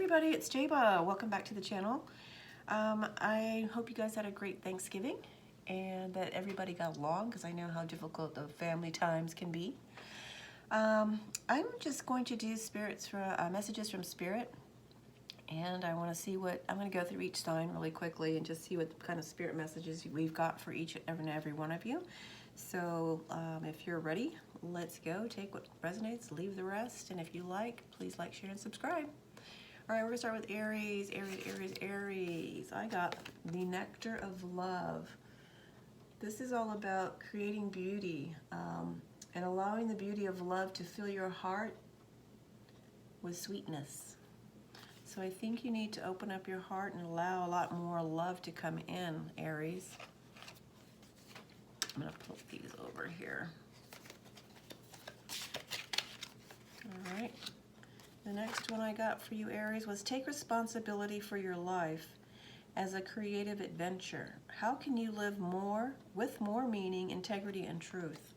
everybody, it's Jaba. Welcome back to the channel. I hope you guys had a great Thanksgiving and that everybody got along, because I know how difficult the family times can be. I'm just going to do messages from Spirit, and I want to see what I'm going to go through each sign really quickly and just see what kind of Spirit messages we've got for each and every one of you. So if you're ready, let's go. Take what resonates, leave the rest, and if you like, please like, share, and subscribe. All right, we're gonna start with Aries. Aries. I got the nectar of love. This is all about creating beauty and allowing the beauty of love to fill your heart with sweetness. So I think you need to open up your heart and allow a lot more love to come in, Aries. I'm gonna put these over here. All right. The next one I got for you, Aries, was take responsibility for your life as a creative adventure. How can you live more with more meaning, integrity, and truth?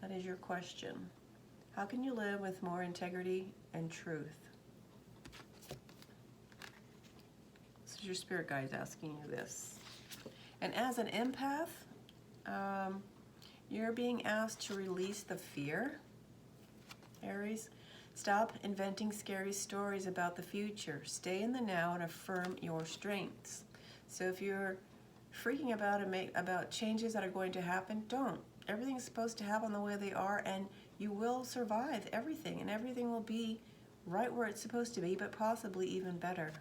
That is your question. How can you live with more integrity and truth? This is your spirit guides asking you this. And as an empath, you're being asked to release the fear, Aries. Stop inventing scary stories about the future. Stay in the now and affirm your strengths. So if you're freaking about changes that are going to happen, don't. Everything's supposed to happen the way they are, and you will survive everything, and everything will be right where it's supposed to be, but possibly even better.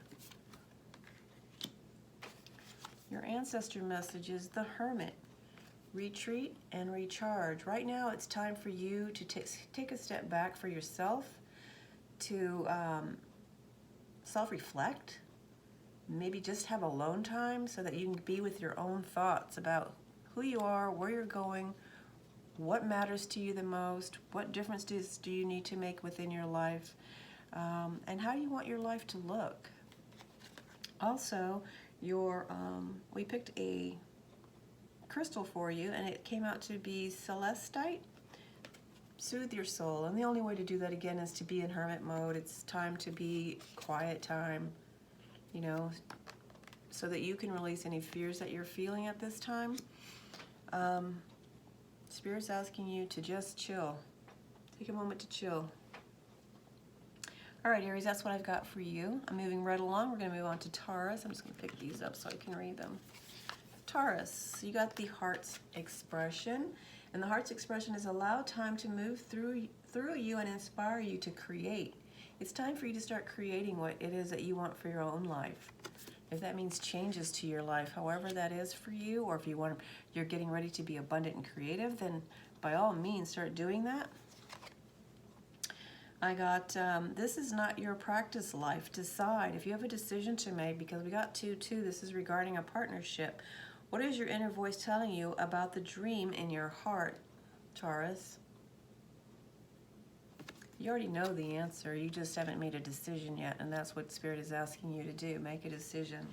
Your ancestor message is the Hermit. Retreat and recharge. Right now, it's time for you to take a step back for yourself, to self-reflect, maybe just have alone time so that you can be with your own thoughts about who you are, where you're going, what matters to you the most, what differences do you need to make within your life, and how you want your life to look. Also, we picked a crystal for you, and it came out to be celestite. Soothe your soul, and the only way to do that again is to be in hermit mode. It's time to be quiet time, you know, so that you can release any fears that you're feeling at this time. Spirit's asking you to just chill. Take a moment to chill. All right, Aries, that's what I've got for you. I'm moving right along. We're going to move on to Taurus. I'm just going to pick these up so I can read them. Taurus, you got the heart's expression. And the heart's expression is allow time to move through you and inspire you to create. It's time for you to start creating what it is that you want for your own life. If that means changes to your life, however that is for you, or if you're getting ready to be abundant and creative, then by all means start doing that. I got, this is not your practice life. Decide. If you have a decision to make, because we got 2-2, this is regarding a partnership. What is your inner voice telling you about the dream in your heart, Taurus? You already know the answer. You just haven't made a decision yet, and that's what Spirit is asking you to do. Make a decision.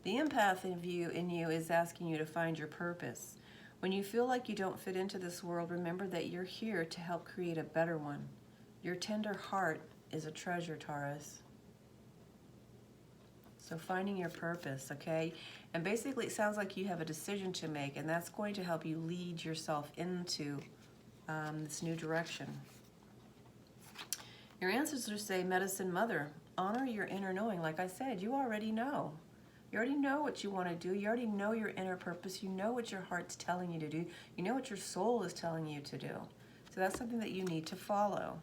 The empath in you is asking you to find your purpose. When you feel like you don't fit into this world, remember that you're here to help create a better one. Your tender heart is a treasure, Taurus. So finding your purpose, okay? And basically it sounds like you have a decision to make, and that's going to help you lead yourself into this new direction. Your ancestors say, Medicine Mother, honor your inner knowing. Like I said, you already know. You already know what you want to do. You already know your inner purpose. You know what your heart's telling you to do. You know what your soul is telling you to do. So that's something that you need to follow.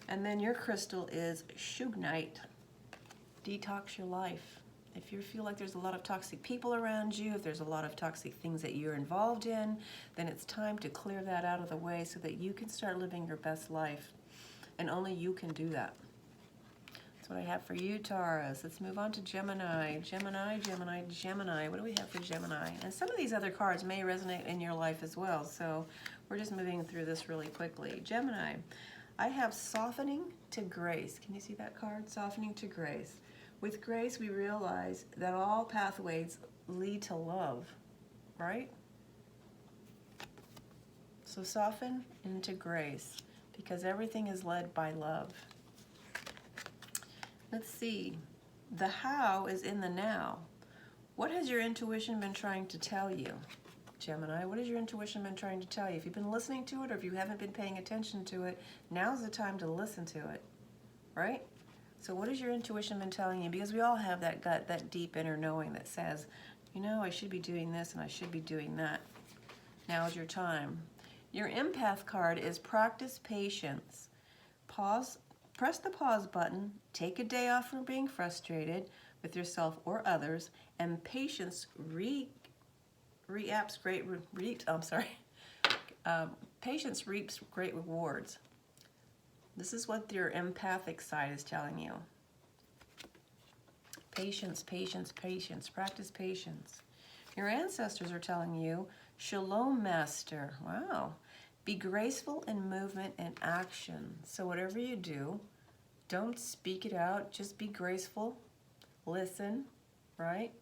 And then your crystal is Shugnite. Detox your life. If you feel like there's a lot of toxic people around you, if there's a lot of toxic things that you're involved in, then it's time to clear that out of the way so that you can start living your best life. And only you can do that. That's what I have for you, Taurus. Let's move on to Gemini. Gemini. What do we have for Gemini? And some of these other cards may resonate in your life as well, so we're just moving through this really quickly. Gemini. I have softening to grace. Can you see that card? Softening to grace. With grace, we realize that all pathways lead to love, right? So soften into grace, because everything is led by love. Let's see. The how is in the now. What has your intuition been trying to tell you, Gemini? What has your intuition been trying to tell you? If you've been listening to it or if you haven't been paying attention to it, now's the time to listen to it, right? So what has your intuition been telling you? Because we all have that gut, that deep inner knowing that says, you know, I should be doing this and I should be doing that. Now's your time. Your empath card is practice patience. Pause, press the pause button, take a day off from being frustrated with yourself or others, and patience patience reaps great rewards. This is what your empathic side is telling you. Patience, patience, patience. Practice patience. Your ancestors are telling you, Shalom, Master. Wow. Be graceful in movement and action. So whatever you do, don't speak it out. Just be graceful. Listen, right?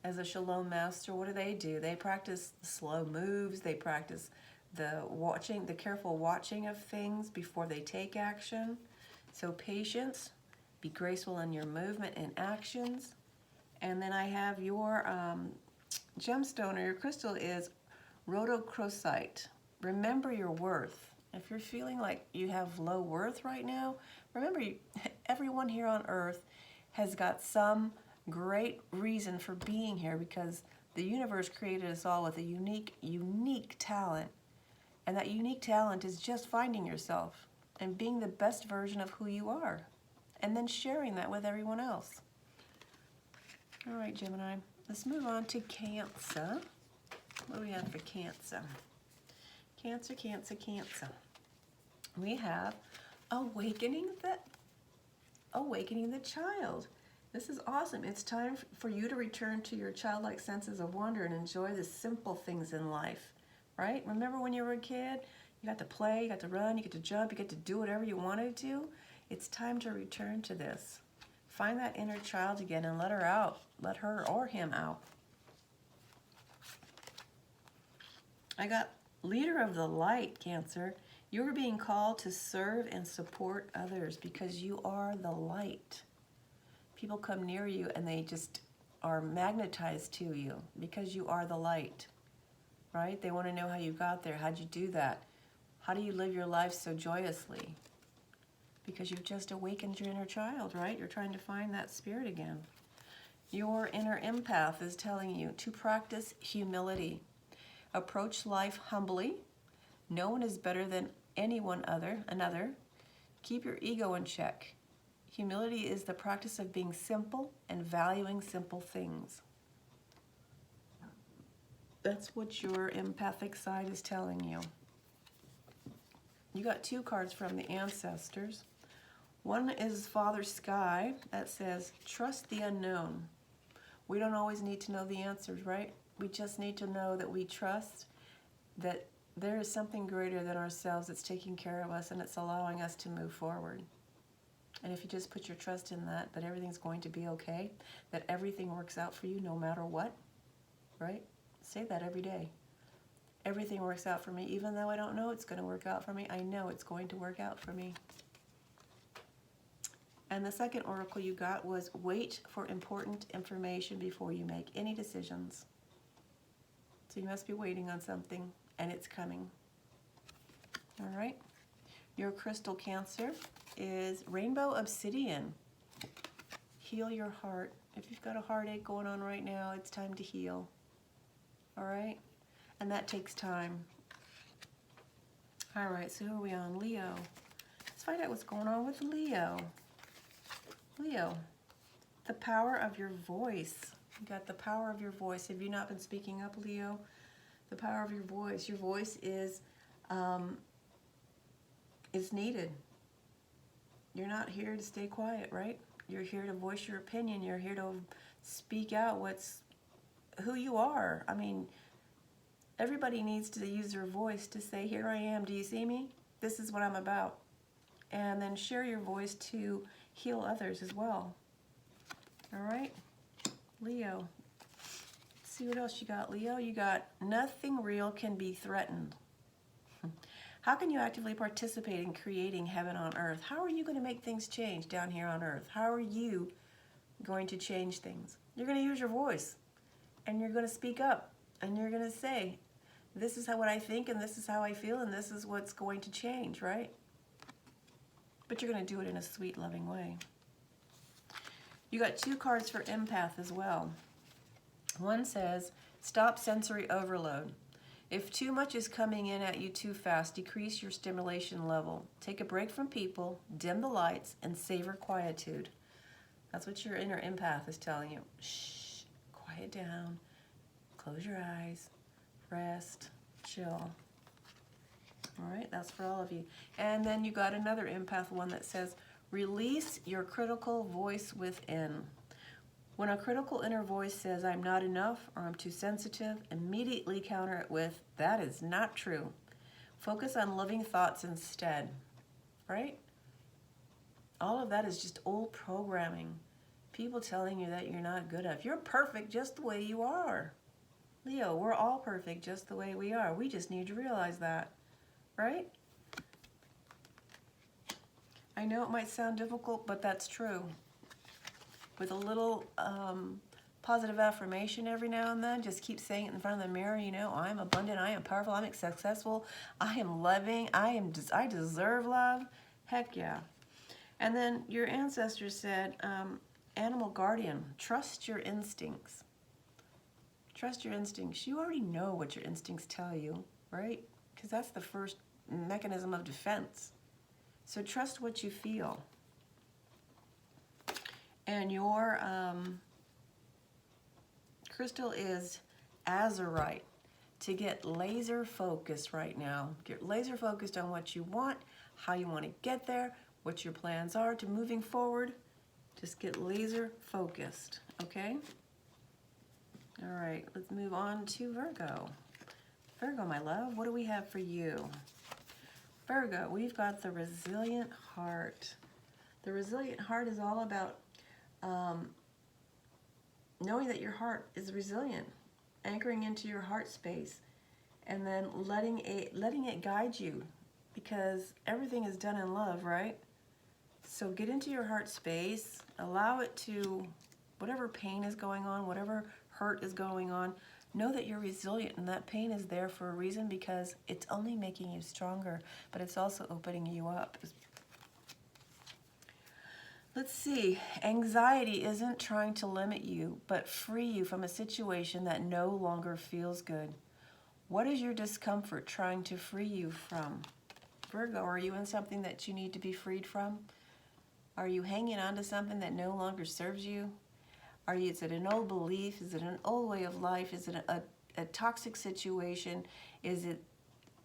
As a Shalom Master, what do? They practice the slow moves. They practice the careful watching of things before they take action. So patience, be graceful in your movement and actions. And then I have your gemstone or your crystal is rhodochrosite. Remember your worth. If you're feeling like you have low worth right now, remember everyone here on earth has got some great reason for being here, because the universe created us all with a unique talent. And that unique talent is just finding yourself and being the best version of who you are, and then sharing that with everyone else. All right, Gemini, let's move on to Cancer. What do we have for Cancer? Cancer, Cancer, Cancer. We have awakening the child. This is awesome. It's time for you to return to your childlike senses of wonder and enjoy the simple things in life, right? Remember when you were a kid? You got to play, you got to run, you get to jump, you get to do whatever you wanted to. It's time to return to this. Find that inner child again and let her out. Let her or him out. I got leader of the light, Cancer. You're being called to serve and support others because you are the light. People come near you and they just are magnetized to you because you are the light, right? They want to know how you got there. How'd you do that? How do you live your life so joyously? Because you've just awakened your inner child, right? You're trying to find that spirit again. Your inner empath is telling you to practice humility. Approach life humbly. No one is better than another. Keep your ego in check. Humility is the practice of being simple and valuing simple things. That's what your empathic side is telling you. You got two cards from the ancestors. One is Father Sky that says, trust the unknown. We don't always need to know the answers, right? We just need to know that we trust that there is something greater than ourselves that's taking care of us and it's allowing us to move forward. And if you just put your trust in that everything's going to be okay, that everything works out for you no matter what, right? Say that every day. Everything works out for me. Even though I don't know it's going to work out for me, I know it's going to work out for me. And the second oracle you got was wait for important information before you make any decisions. So you must be waiting on something, and it's coming. All right? Your crystal, Cancer, is Rainbow Obsidian. Heal your heart. If you've got a heartache going on right now, it's time to heal. All right? And that takes time. All right, so who are we on? Leo. Let's find out what's going on with Leo. Leo, the power of your voice. You got the power of your voice. Have you not been speaking up, Leo? The power of your voice. Your voice is needed. You're not here to stay quiet, right? You're here to voice your opinion. You're here to speak out who you are. I mean, everybody needs to use their voice to say, here I am, do you see me? This is what I'm about. And then share your voice to heal others as well. All right, Leo. Let's see what else you got, Leo. You got nothing real can be threatened. How can you actively participate in creating heaven on earth? How are you going to make things change down here on earth? How are you going to change things? You're going to use your voice, and you're going to speak up, and you're going to say, this is what I think, and this is how I feel, and this is what's going to change, right? But you're going to do it in a sweet, loving way. You got 2 cards for empath as well. One says, stop sensory overload. If too much is coming in at you too fast, decrease your stimulation level. Take a break from people, dim the lights, and savor quietude. That's what your inner empath is telling you. Shh, quiet down, close your eyes, rest, chill. All right, that's for all of you. And then you got another empath one that says, release your critical voice within. When a critical inner voice says, I'm not enough or I'm too sensitive, immediately counter it with, that is not true. Focus on loving thoughts instead, right? All of that is just old programming. People telling you that you're not good enough. You're perfect just the way you are. Leo, we're all perfect just the way we are. We just need to realize that, right? I know it might sound difficult, but that's true. With a little positive affirmation every now and then, just keep saying it in front of the mirror, you know, I'm abundant, I am powerful, I'm successful, I am loving, I deserve love. Heck yeah. And then your ancestors said, animal guardian, trust your instincts. Trust your instincts. You already know what your instincts tell you, right? Because that's the first mechanism of defense. So trust what you feel. And your crystal is azurite. To get laser focused right now. Get laser focused on what you want, how you want to get there, what your plans are to moving forward. Just get laser focused, okay? All right, let's move on to Virgo. Virgo, my love, what do we have for you? Virgo, we've got the resilient heart. The resilient heart is all about knowing that your heart is resilient, anchoring into your heart space, and then letting it guide you, because everything is done in love, right? So get into your heart space, allow it to, whatever pain is going on, whatever hurt is going on, know that you're resilient, and that pain is there for a reason, because it's only making you stronger, but it's also opening you up. Let's see, anxiety isn't trying to limit you, but free you from a situation that no longer feels good. What is your discomfort trying to free you from? Virgo, are you in something that you need to be freed from? Are you hanging on to something that no longer serves you? Is it an old belief? Is it an old way of life? Is it a toxic situation? Is it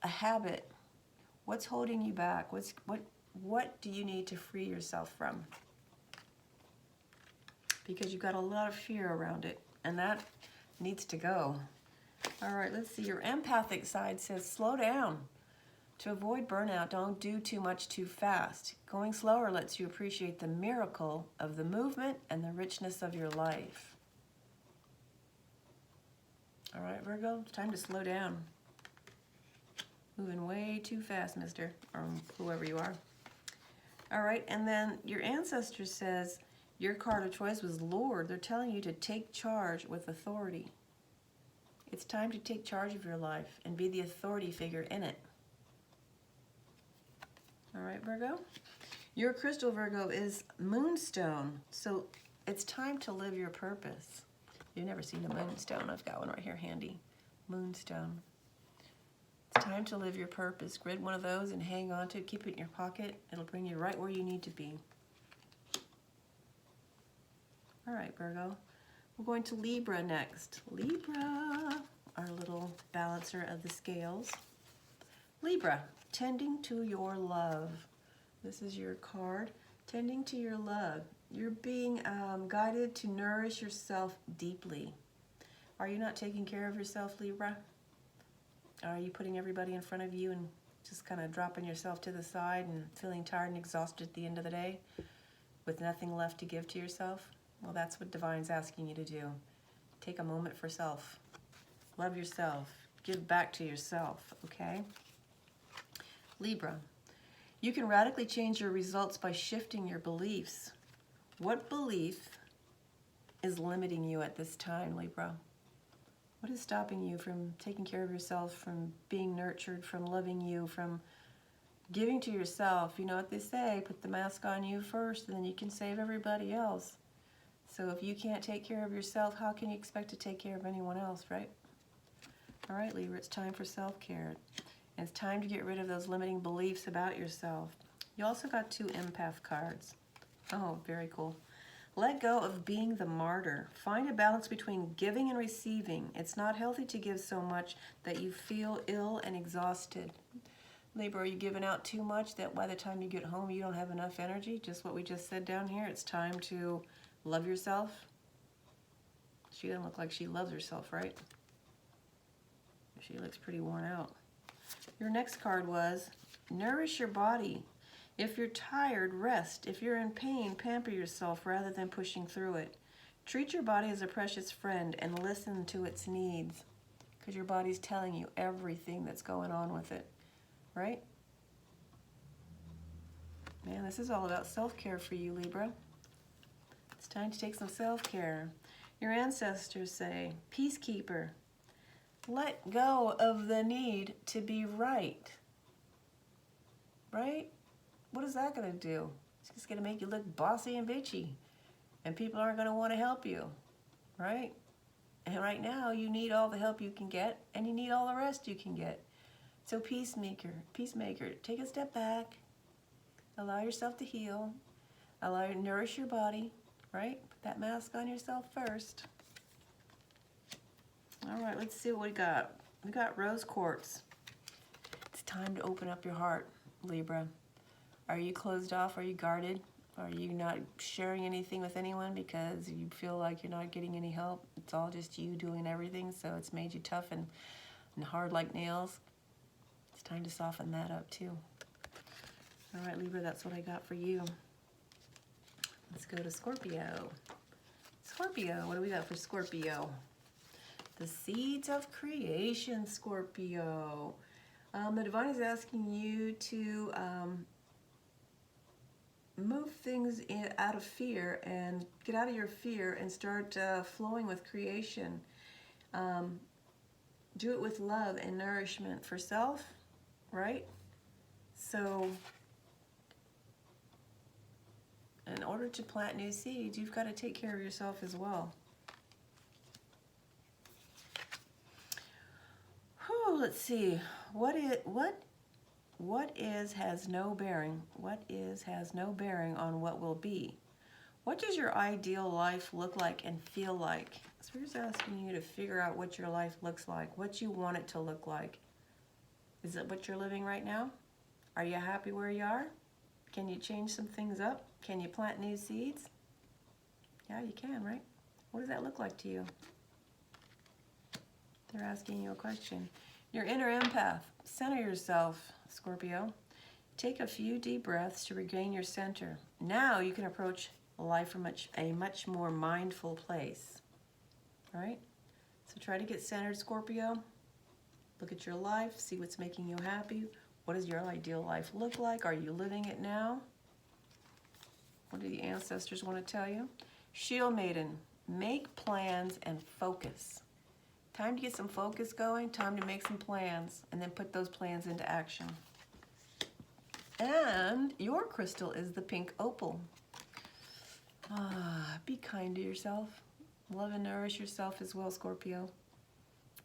a habit? What's holding you back? What do you need to free yourself from? Because you've got a lot of fear around it, and that needs to go. All right, let's see. Your empathic side says slow down. To avoid burnout, don't do too much too fast. Going slower lets you appreciate the miracle of the movement and the richness of your life. All right, Virgo, it's time to slow down. Moving way too fast, mister, or whoever you are. All right, and then your ancestor says your card of choice was Lord. They're telling you to take charge with authority. It's time to take charge of your life and be the authority figure in it. All right, Virgo. Your crystal, Virgo, is Moonstone. So it's time to live your purpose. You've never seen a moonstone. I've got one right here handy. Moonstone. It's time to live your purpose. Grid one of those and hang on to it. Keep it in your pocket. It'll bring you right where you need to be. All right, Virgo. We're going to Libra next. Libra, our little balancer of the scales. Libra, tending to your love. This is your card, tending to your love. You're being guided to nourish yourself deeply. Are you not taking care of yourself, Libra? Are you putting everybody in front of you and just kind of dropping yourself to the side and feeling tired and exhausted at the end of the day with nothing left to give to yourself? Well, that's what Divine's asking you to do. Take a moment for self. Love yourself. Give back to yourself, okay? Libra, you can radically change your results by shifting your beliefs. What belief is limiting you at this time, Libra? What is stopping you from taking care of yourself, from being nurtured, from loving you, from giving to yourself? You know what they say, put the mask on you first and then you can save everybody else. So if you can't take care of yourself, how can you expect to take care of anyone else, right? All right, Libra, it's time for self-care. And it's time to get rid of those limiting beliefs about yourself. You also got 2 empath cards. Oh, very cool. Let go of being the martyr. Find a balance between giving and receiving. It's not healthy to give so much that you feel ill and exhausted. Libra, are you giving out too much that by the time you get home you don't have enough energy? Just what we just said down here. It's time to love yourself. She doesn't look like she loves herself, right? She looks pretty worn out. Your next card was, nourish your body. If you're tired, rest. If you're in pain, pamper yourself rather than pushing through it. Treat your body as a precious friend and listen to its needs, because your body's telling you everything that's going on with it, right? Man, this is all about self-care for you, Libra. It's time to take some self-care. Your ancestors say, peacekeeper, let go of the need to be right. Right? What is that going to do? It's just going to make you look bossy and bitchy. And people aren't going to want to help you. Right? And right now, you need all the help you can get, and you need all the rest you can get. So peacemaker, take a step back. Allow yourself to heal. Allow you to nourish your body. Right? Put that mask on yourself first. All right, let's see what we got. We got rose quartz. It's time to open up your heart, Libra. Are you closed off? Are you guarded? Are you not sharing anything with anyone because you feel like you're not getting any help? It's all just you doing everything, so it's made you tough and hard like nails. It's time to soften that up too. All right, Libra, that's what I got for you. Let's go to Scorpio. Scorpio, what do we got for Scorpio? The seeds of creation, Scorpio. The divine is asking you to move things out of fear and get out of your fear and start flowing with creation. Do it with love and nourishment for self, right? So in order to plant new seeds, you've got to take care of yourself as well. Whew, let's see. What is has no bearing. What is has no bearing on what will be. What does your ideal life look like and feel like? Spirit's asking you to figure out what your life looks like, what you want it to look like. Is it what you're living right now? Are you happy where you are? Can you change some things up? Can you plant new seeds? Yeah, you can, right? What does that look like to you? They're asking you a question. Your inner empath. Center yourself, Scorpio. Take a few deep breaths to regain your center. Now you can approach life from a much more mindful place. All right? So try to get centered, Scorpio. Look at your life. See what's making you happy. What does your ideal life look like? Are you living it now? What do the ancestors want to tell you? Shield Maiden. Make plans and focus. Time to get some focus going. Time to make some plans and then put those plans into action. And your crystal is the pink opal. Be kind to yourself. Love and nourish yourself as well, Scorpio.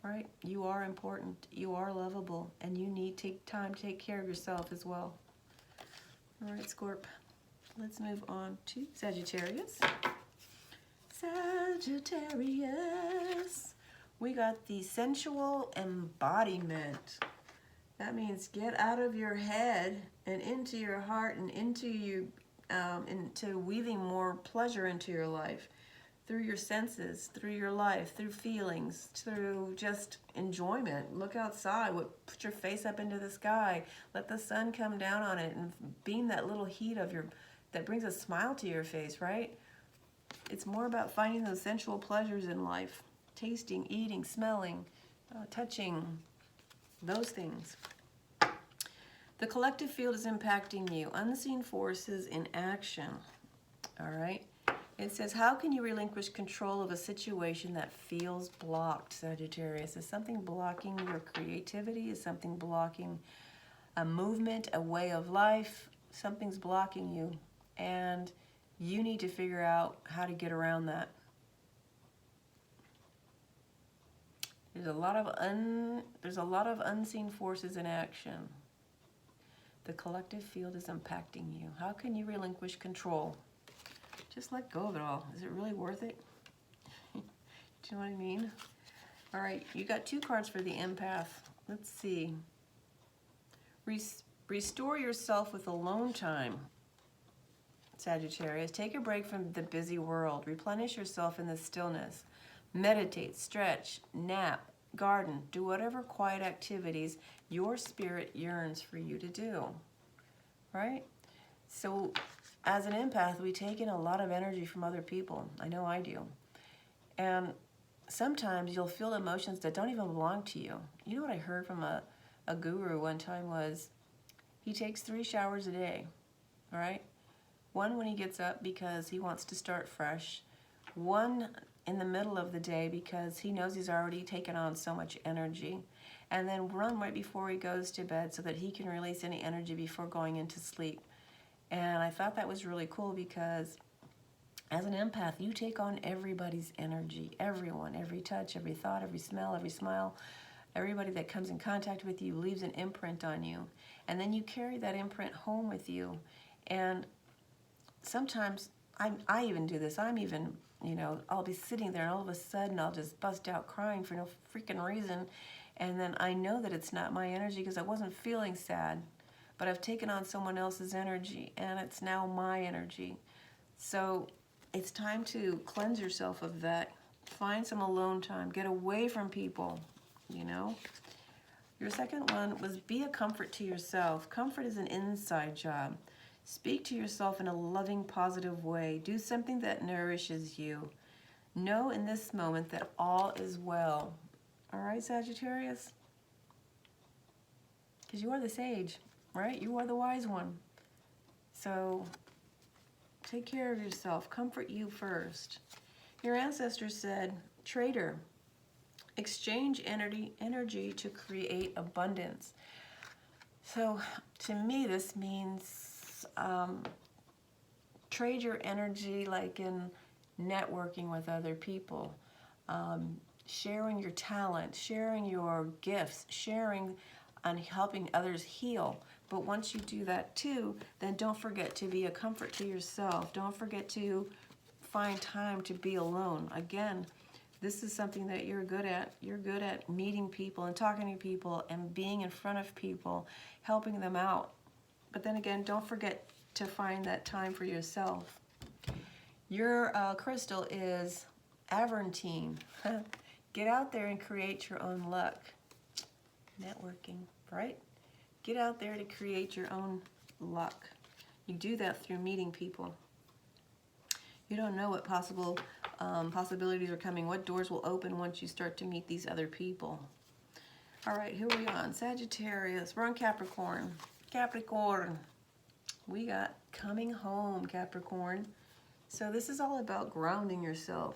Right? You are important. You are lovable. And you need to take time to take care of yourself as well. All right, Scorp. Let's move on to Sagittarius. Sagittarius. We got the sensual embodiment. That means get out of your head and into your heart and into weaving more pleasure into your life through your senses, through your life, through feelings, through just enjoyment. Look outside, put your face up into the sky, let the sun come down on it and beam that little heat that brings a smile to your face, right? It's more about finding those sensual pleasures in life. Tasting, eating, smelling, touching, those things. The collective field is impacting you. Unseen forces in action. All right. It says, how can you relinquish control of a situation that feels blocked, Sagittarius? Is something blocking your creativity? Is something blocking a movement, a way of life? Something's blocking you, and you need to figure out how to get around that. There's a lot of unseen forces in action. The collective field is impacting you. How can you relinquish control? Just let go of it all. Is it really worth it? Do you know what I mean? All right, you got 2 cards for the empath. Let's see. Restore yourself with alone time, Sagittarius. Take a break from the busy world. Replenish yourself in the stillness. Meditate, stretch, nap, garden. Do whatever quiet activities your spirit yearns for you to do. Right? So, as an empath, we take in a lot of energy from other people. I know I do. And sometimes you'll feel emotions that don't even belong to you. You know what I heard from a guru one time was, he takes 3 showers a day, all right? 1 when he gets up because he wants to start fresh. 1 in the middle of the day because he knows he's already taken on so much energy. And then 1 right before he goes to bed so that he can release any energy before going into sleep. And I thought that was really cool because as an empath, you take on everybody's energy, everyone, every touch, every thought, every smell, every smile. Everybody that comes in contact with you leaves an imprint on you. And then you carry that imprint home with you. And sometimes, I even do this. I'm even, I'll be sitting there and all of a sudden I'll just bust out crying for no freaking reason. And then I know that it's not my energy because I wasn't feeling sad. But I've taken on someone else's energy, and it's now my energy. So it's time to cleanse yourself of that. Find some alone time. Get away from people, Your second one was be a comfort to yourself. Comfort is an inside job. Speak to yourself in a loving, positive way. Do something that nourishes you. Know in this moment that all is well. All right, Sagittarius? Because you are the sage. Right? You are the wise one. So take care of yourself. Comfort you first. Your ancestors said, trader, exchange energy to create abundance. So to me, this means trade your energy like in networking with other people, sharing your talent, sharing your gifts, sharing and helping others heal. But once you do that too, then don't forget to be a comfort to yourself. Don't forget to find time to be alone. Again, this is something that you're good at. You're good at meeting people and talking to people and being in front of people, helping them out. But then again, don't forget to find that time for yourself. Your crystal is Aventine. Get out there and create your own luck. Networking, right? Get out there to create your own luck. You do that through meeting people. You don't know what possibilities are coming, what doors will open once you start to meet these other people. All right, who are we on? Sagittarius. We're on Capricorn. Capricorn. We got coming home, Capricorn. So this is all about grounding yourself.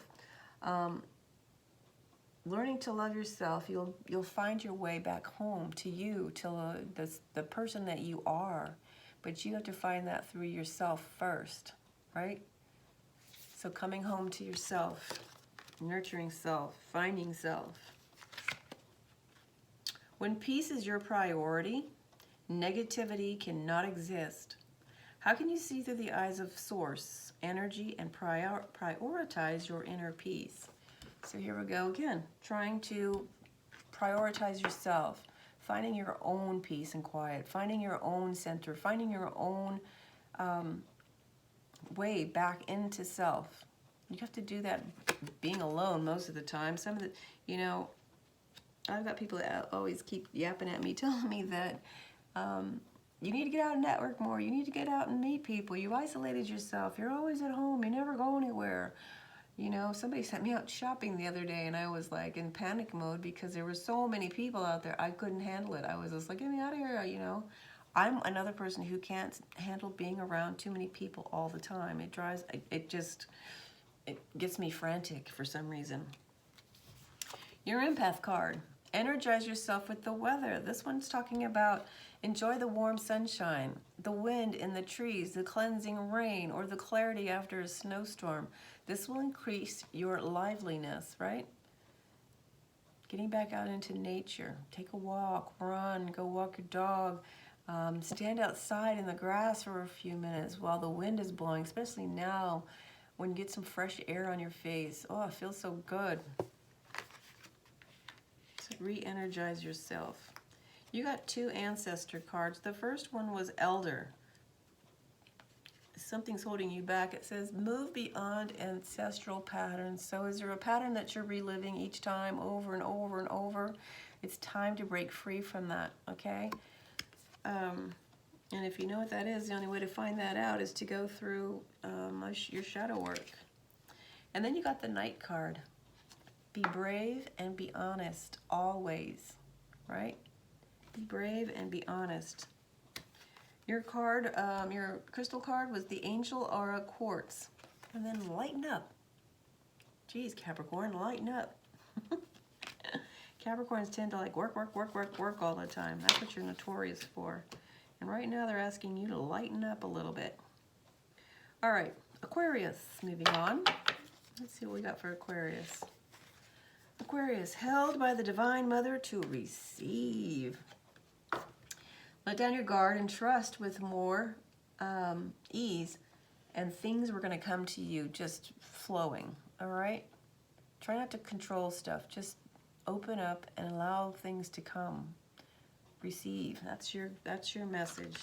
Learning to love yourself, you'll find your way back home to you, to the person that you are. But you have to find that through yourself first, right? So coming home to yourself, nurturing self, finding self. When peace is your priority, negativity cannot exist. How can you see through the eyes of source, energy, and prioritize your inner peace? So here we go again, trying to prioritize yourself, finding your own peace and quiet, finding your own center, finding your own way back into self. You have to do that being alone most of the time. Some of the, I've got people that always keep yapping at me, telling me that you need to get out and network more. You need to get out and meet people. You isolated yourself. You're always at home. You never go anywhere. Somebody sent me out shopping the other day and I was like in panic mode because there were so many people out there. I couldn't handle it. I was just like, get me out of here, I'm another person who can't handle being around too many people all the time. It gets me frantic for some reason. Your empath card. Energize yourself with the weather. This one's talking about enjoy the warm sunshine, the wind in the trees, the cleansing rain, or the clarity after a snowstorm. This will increase your liveliness, right? Getting back out into nature. Take a walk, run, go walk your dog. Stand outside in the grass for a few minutes while the wind is blowing, especially now when you get some fresh air on your face. Oh, it feels so good. So re-energize yourself. You got 2 ancestor cards. The first one was Elder. Something's holding you back. It says move beyond ancestral patterns. So is there a pattern that you're reliving each time over and over and over? It's time to break free from that, okay? And if you know what that is, the only way to find that out is to go through your shadow work. And then you got the Knight card. Be brave and be honest always, right? Be brave and be honest. Your card, your crystal card was the Angel Aura Quartz. And then lighten up. Geez, Capricorn, lighten up. Capricorns tend to like work all the time. That's what you're notorious for. And right now they're asking you to lighten up a little bit. All right, Aquarius, moving on. Let's see what we got for Aquarius. Aquarius, held by the Divine Mother to receive. Let down your guard and trust with more ease, and things were going to come to you just flowing, all right? Try not to control stuff. Just open up and allow things to come. Receive. That's your message.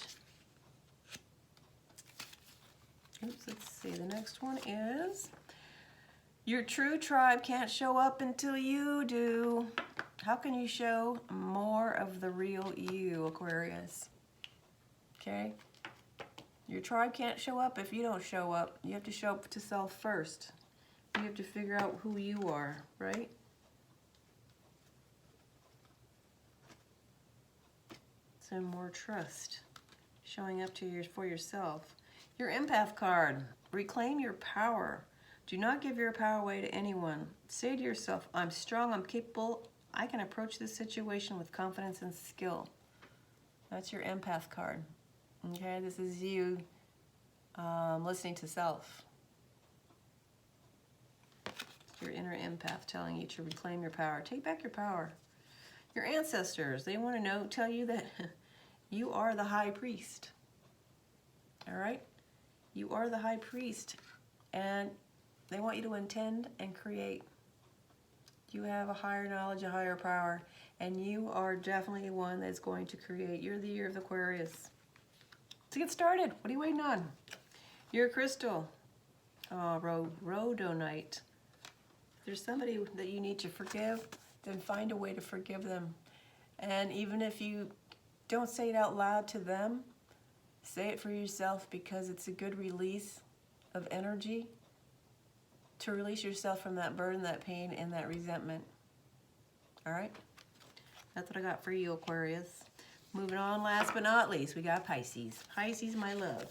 Oops, let's see. The next one is your true tribe can't show up until you do. How can you show more of the real you, Aquarius? Okay? Your tribe can't show up if you don't show up. You have to show up to self first. You have to figure out who you are, right? So more trust. Showing up for yourself. Your empath card. Reclaim your power. Do not give your power away to anyone. Say to yourself, I'm strong, I'm capable, I can approach this situation with confidence and skill. That's your empath card. Okay, this is you listening to self. It's your inner empath telling you to reclaim your power. Take back your power. Your ancestors, they want to tell you that you are the high priest. All right? You are the high priest. And they want you to intend and create. You have a higher knowledge, a higher power, and you are definitely one that's going to create. You're the year of Aquarius. To get started, what are you waiting on? Your crystal. Oh, rhodonite. If there's somebody that you need to forgive, then find a way to forgive them. And even if you don't say it out loud to them, say it for yourself, because it's a good release of energy to release yourself from that burden, that pain, and that resentment. All right? That's what I got for you, Aquarius. Moving on, last but not least, we got Pisces. Pisces, my love.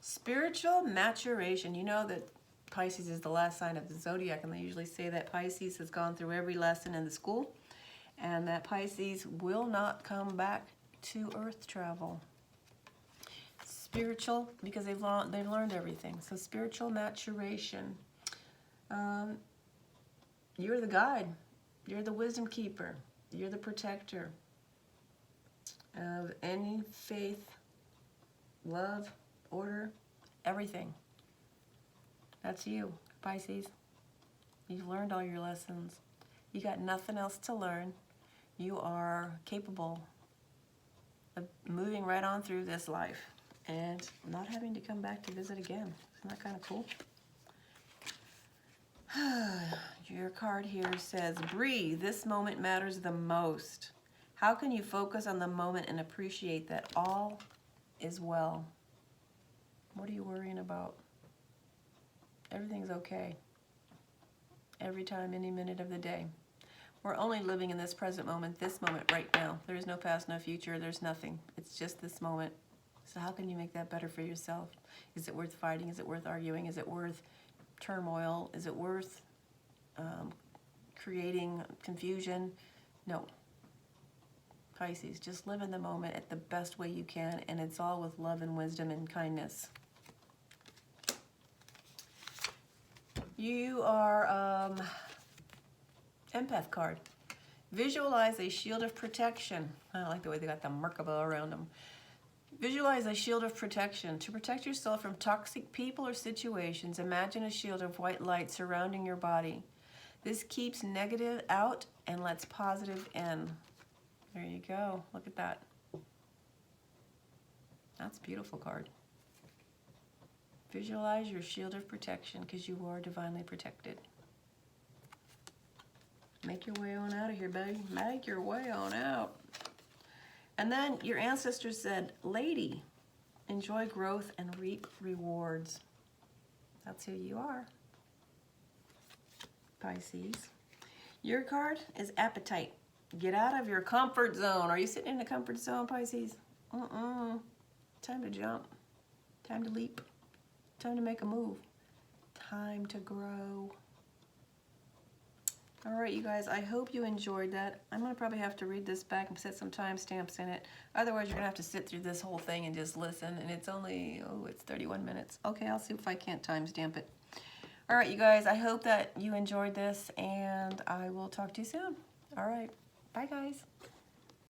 Spiritual maturation. You know that Pisces is the last sign of the zodiac, and they usually say that Pisces has gone through every lesson in the school, and that Pisces will not come back to Earth travel. Spiritual, because they've learned everything. So spiritual maturation. You're the guide. You're the wisdom keeper. You're the protector of any faith, love, order, everything. That's you, Pisces. You've learned all your lessons. You got nothing else to learn. You are capable of moving right on through this life and not having to come back to visit again. Isn't that kind of cool? Your card here says, breathe. This moment matters the most. How can you focus on the moment and appreciate that all is well? What are you worrying about? Everything's okay. Every time, any minute of the day. We're only living in this present moment, this moment right now. There is no past, no future. There's nothing. It's just this moment. So how can you make that better for yourself? Is it worth fighting? Is it worth arguing? Is it worth turmoil? Is it worth creating confusion? No. Pisces, just live in the moment at the best way you can, and it's all with love and wisdom and kindness. You are empath card. Visualize a shield of protection. I like the way they got the Merkaba around them. Visualize a shield of protection. To protect yourself from toxic people or situations, imagine a shield of white light surrounding your body. This keeps negative out and lets positive in. There you go. Look at that. That's a beautiful card. Visualize your shield of protection because you are divinely protected. Make your way on out of here, baby. Make your way on out. And then your ancestors said, lady, enjoy growth and reap rewards. That's who you are, Pisces. Your card is appetite. Get out of your comfort zone. Are you sitting in a comfort zone, Pisces? Time to jump. Time to leap. Time to make a move. Time to grow. All right, you guys, I hope you enjoyed that. I'm going to probably have to read this back and set some timestamps in it. Otherwise, you're going to have to sit through this whole thing and just listen. And it's only, it's 31 minutes. Okay, I'll see if I can't timestamp it. All right, you guys, I hope that you enjoyed this, and I will talk to you soon. All right, bye, guys.